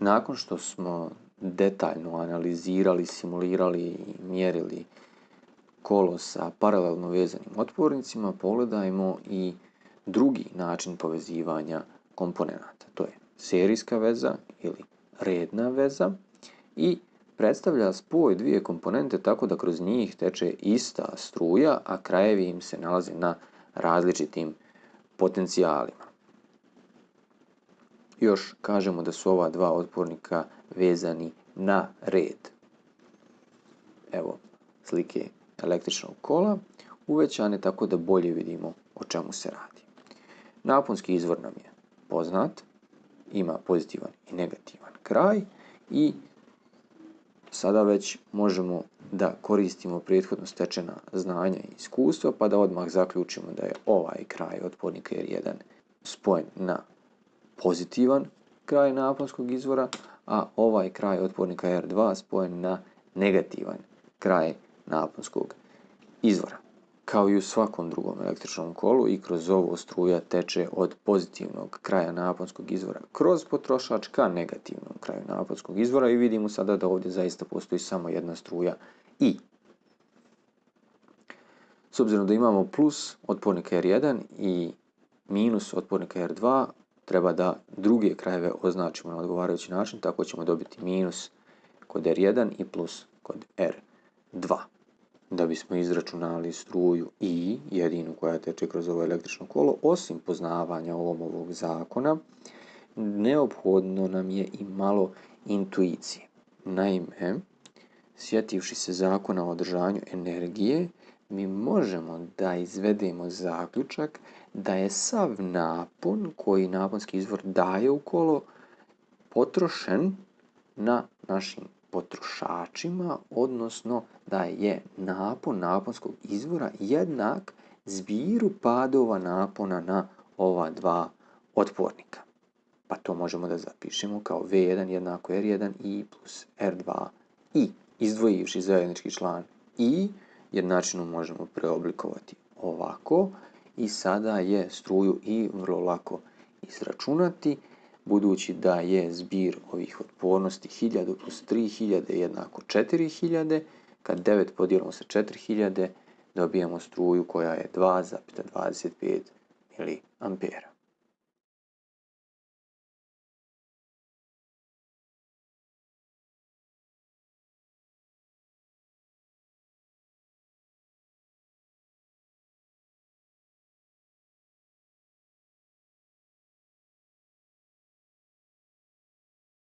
Nakon što smo detaljno analizirali, simulirali i mjerili kolo sa paralelno vezanim otpornicima, pogledajmo i drugi način povezivanja komponenata. To je serijska veza ili redna veza i predstavlja spoj dvije komponente tako da kroz njih teče ista struja, a krajevi im se nalaze na različitim potencijalima. Još kažemo da su ova dva otpornika vezani na red. Evo slike električnog kola uvećane tako da bolje vidimo o čemu se radi. Naponski izvor nam je poznat, ima pozitivan i negativan kraj i sada već možemo da koristimo prethodno stečena znanja i iskustva pa da odmah zaključimo da je ovaj kraj otpornika R1 spojen na pozitivan kraj naponskog izvora, a ovaj kraj otpornika R2 spojen na negativan kraj naponskog izvora. Kao i u svakom drugom električnom kolu i kroz ovo struja teče od pozitivnog kraja naponskog izvora kroz potrošač ka negativnom kraju naponskog izvora i vidimo sada da ovdje zaista postoji samo jedna struja I. S obzirom da imamo plus otpornika R1 i minus otpornika R2, treba da druge krajeve označimo na odgovarajući način, tako ćemo dobiti minus kod R1 i plus kod R2. Da bismo izračunali struju I, jedinu koja teče kroz ovo električno kolo, osim poznavanja ovog zakona, neophodno nam je i malo intuicije. Naime, sjetivši se zakona o održanju energije, mi možemo da izvedemo zaključak da je sav napon koji naponski izvor daje u kolo potrošen na našim potrošačima, odnosno da je napon naponskog izvora jednak zbiru padova napona na ova dva otpornika. Pa to možemo da zapišemo kao V1 jednako R1 I plus R2 I. Izdvojivši zajednički član I, jednačinu možemo preoblikovati ovako i sada je struju I vrlo lako izračunati, budući da je zbir ovih otpornosti 1000 plus 3000 jednako 4000, kad 9 podijelimo sa 4000 dobijemo struju koja je 2,25 mA.